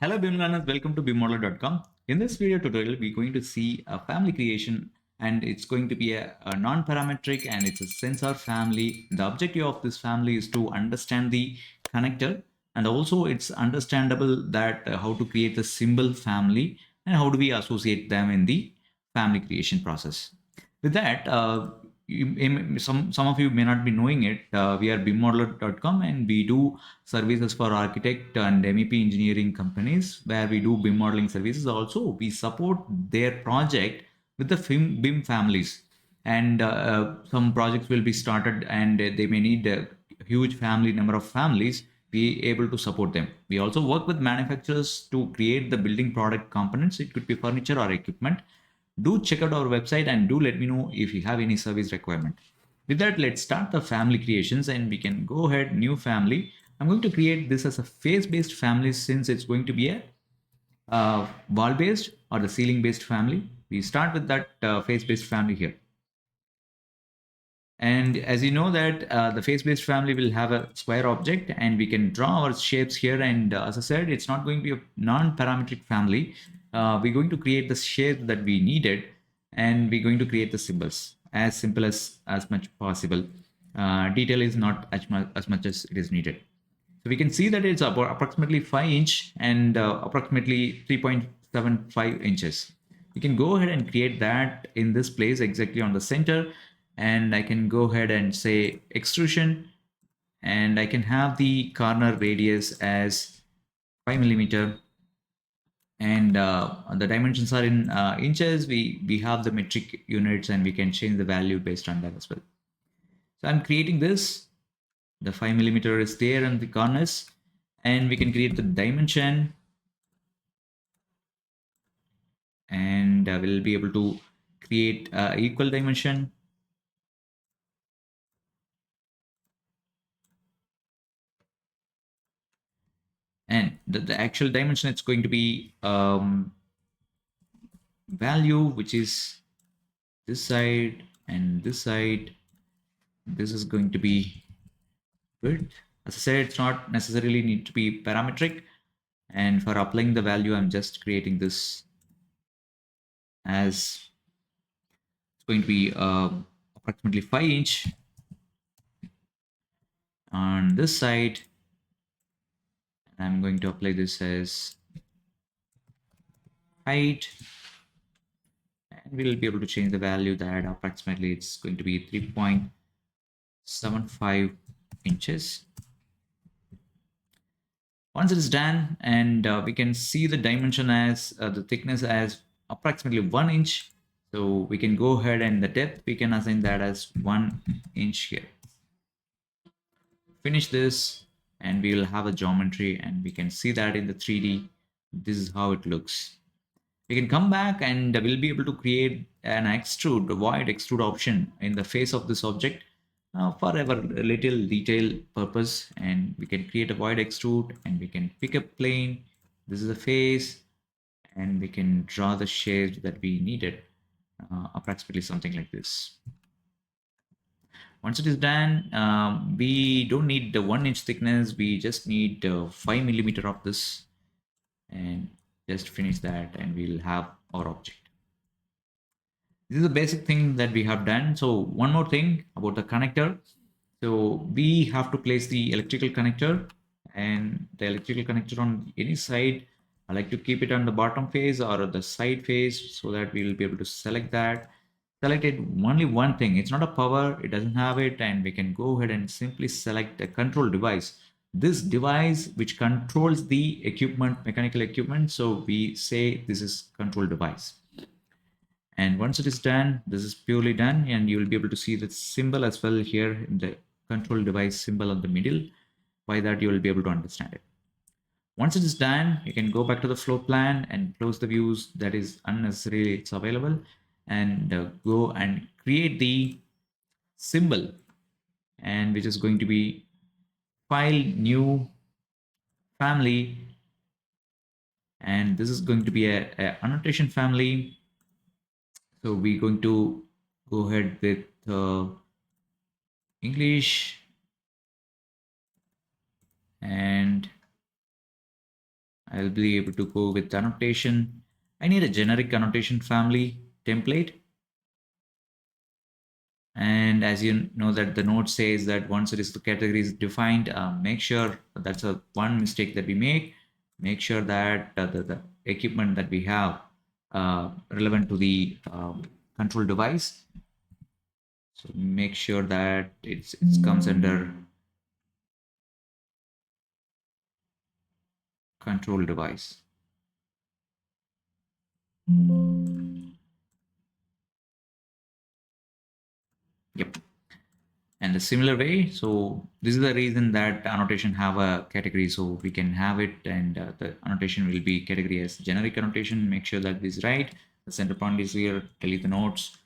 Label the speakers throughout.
Speaker 1: Hello BIM learners, welcome to BIMmodeler.com. In this video tutorial, we're going to see a family creation, and it's going to be a non-parametric and it's a sensor family. The objective of this family is to understand the connector, and also it's understandable that how to create the symbol family and how do we associate them in the family creation process. With that, some of you may not be knowing it. We are BIMmodeler.com and we do services for architect and MEP engineering companies where we do BIM modeling services. Also, we support their project with the BIM families. And some projects will be started and they may need a huge family number of families. Be able to support them. We also work with manufacturers to create the building product components. It could be furniture or equipment. Do check out our website and do let me know if you have any service requirement. With that, let's start the family creations and we can go ahead, new family. I'm going to create this as a face-based family since it's going to be a wall-based or the ceiling-based family. We start with that face-based family here. And as you know that the face-based family will have a square object and we can draw our shapes here. And as I said, it's not going to be a non-parametric family. We're going to create the shape that we needed and we're going to create the symbols as simple as much possible. Detail is not as much as it is needed. So we can see that it's about approximately 5 inch and approximately 3.75 inches. You can go ahead and create that in this place exactly on the center. And I can go ahead and say extrusion and I can have the corner radius as 5 millimeter and the dimensions are in inches. We have the metric units and we can change the value based on that as well. So I'm creating this. The 5 millimeter is there in the corners and we can create the dimension and we'll be able to create equal dimension. And the actual dimension, it's going to be value, which is this side and this side. This is going to be width. As I said, it's not necessarily need to be parametric. And for applying the value, I'm just creating this as it's going to be approximately 5 inch on this side. I'm going to apply this as height. And we'll be able to change the value that approximately it's going to be 3.75 inches. Once it is done, and we can see the dimension as the thickness as approximately 1 inch. So we can go ahead and the depth, we can assign that as 1 inch here. Finish this and we will have a geometry and we can see that in the 3D. This is how it looks. We can come back and we'll be able to create an extrude, a void extrude option in the face of this object for our little detail purpose. And we can create a void extrude and we can pick a plane. This is a face and we can draw the shapes that we needed, approximately something like this. Once it is done, we don't need the 1 inch thickness. We just need 5 millimeter of this and just finish that and we'll have our object. This is a basic thing that we have done. So one more thing about the connector. So we have to place the electrical connector and the electrical connector on any side. I like to keep it on the bottom face or the side face so that we will be able to select that. Select it only one thing. It's not a power. It doesn't have it. And we can go ahead and simply select the control device. This device which controls the equipment, mechanical equipment. So we say this is control device. And once it is done, this is purely done and you will be able to see the symbol as well here in the control device symbol on the middle. By that, you will be able to understand it. Once it is done, you can go back to the floor plan and close the views that is unnecessary. It's available and go and create the symbol and which is going to be file new family. And this is going to be a annotation family. So we're going to go ahead with English and I'll be able to go with annotation. I need a generic annotation family template. And as you know that the note says that once it is the category is defined, make sure that's a one mistake that we make sure that the equipment that we have relevant to the control device. So make sure that it comes under control device. Yep. And a similar way, so this is the reason that annotation have a category, so we can have it, and the annotation will be category as generic annotation. Make sure that this is right. The center point is here. Delete the notes.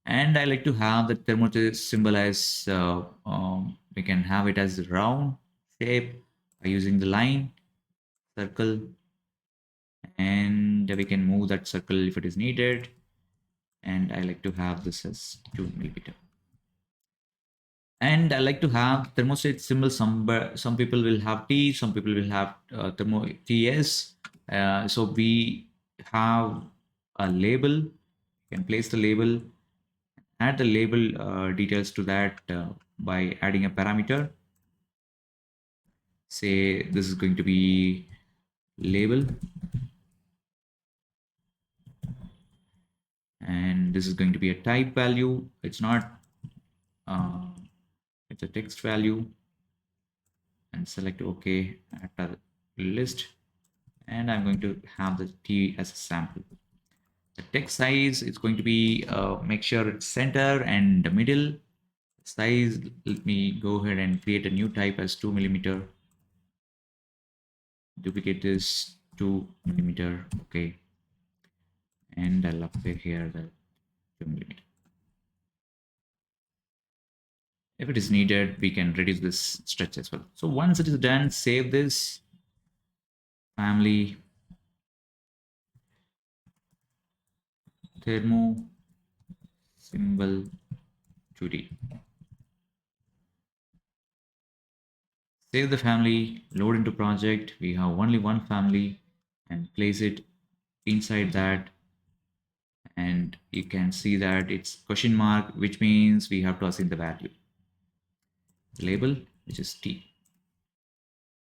Speaker 1: And I like to have the thermometer symbol as we can have it as round shape by using the line circle, and we can move that circle if it is needed. And I like to have this as 2 mm. And I like to have thermostat symbol. Some people will have T, some people will have thermo TS. So we have a label. You can place the label, add the label details to that by adding a parameter. Say this is going to be label, and this is going to be a type value. It's not, it's a text value, and select OK at the list. And I'm going to have the T as a sample. The text size is going to be make sure it's center and the middle size. Let me go ahead and create a new type as 2 mm. Duplicate this 2 mm. Okay, and I'll apply here the 2 mm. If it is needed, we can reduce this stretch as well. So once it is done, save this family thermo symbol 2D. Save the family, load into project. We have only one family, and place it inside that. And you can see that it's question mark, which means we have to assign the value. Label, which is T.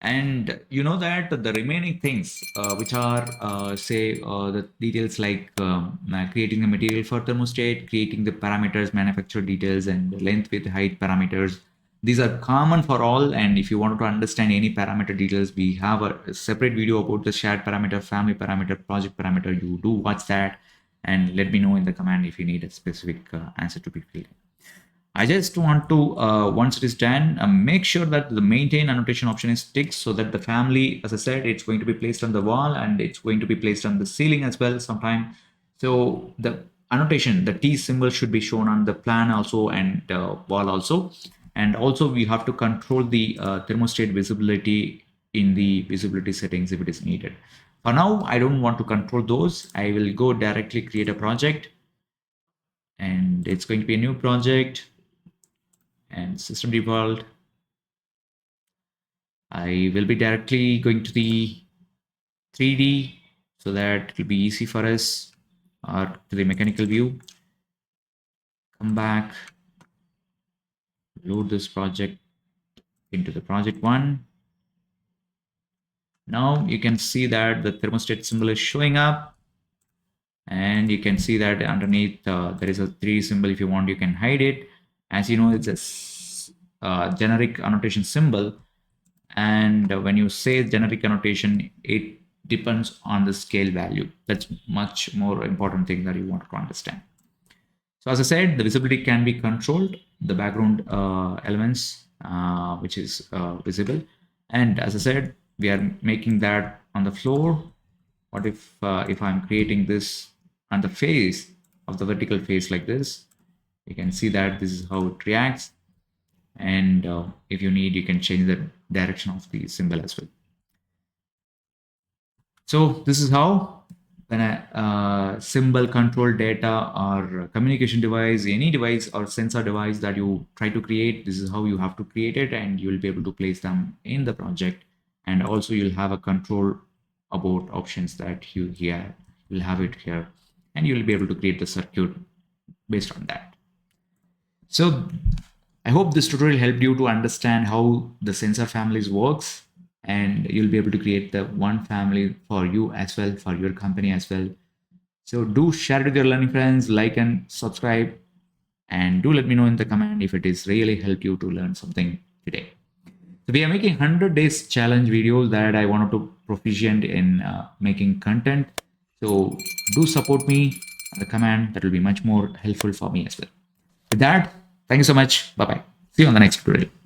Speaker 1: And you know that the remaining things, which are say the details like creating the material for thermostat, creating the parameters, manufacturer details, and length with height parameters, these are common for all. And if you want to understand any parameter details, we have a separate video about the shared parameter, family parameter, project parameter. You do watch that and let me know in the comment if you need a specific answer to be filled in. I just want to, once it is done, make sure that the maintain annotation option is ticked, so that the family, as I said, it's going to be placed on the wall and it's going to be placed on the ceiling as well sometime. So the annotation, the T symbol should be shown on the plan also and wall also. And also we have to control the thermostat visibility in the visibility settings if it is needed. For now, I don't want to control those. I will go directly create a project, and it's going to be a new project. And system default, I will be directly going to the 3D so that it will be easy for us, or to the mechanical view. Come back, load this project into the project one. Now you can see that the thermostat symbol is showing up, and you can see that underneath there is a 3D symbol. If you want, you can hide it. As you know, it's a generic annotation symbol. And when you say generic annotation, it depends on the scale value. That's much more important thing that you want to understand. So as I said, the visibility can be controlled, the background elements which is visible. And as I said, we are making that on the floor. What if I'm creating this on the face of the vertical face like this? You can see that this is how it reacts. And if you need, you can change the direction of the symbol as well. So this is how, when a symbol control data or communication device, any device or sensor device that you try to create, this is how you have to create it, and you will be able to place them in the project. And also you'll have a control about options that you here. You'll have it here, and you'll be able to create the circuit based on that. So I hope this tutorial helped you to understand how the sensor families works, and you'll be able to create the one family for you as well, for your company as well. So do share it with your learning friends, like and subscribe, and do let me know in the comment if it is really helped you to learn something today. So we are making 100 days challenge videos that I wanted to proficient in making content. So do support me on the comment. That will be much more helpful for me as well. With that, thank you so much. Bye bye. See you on the next tutorial.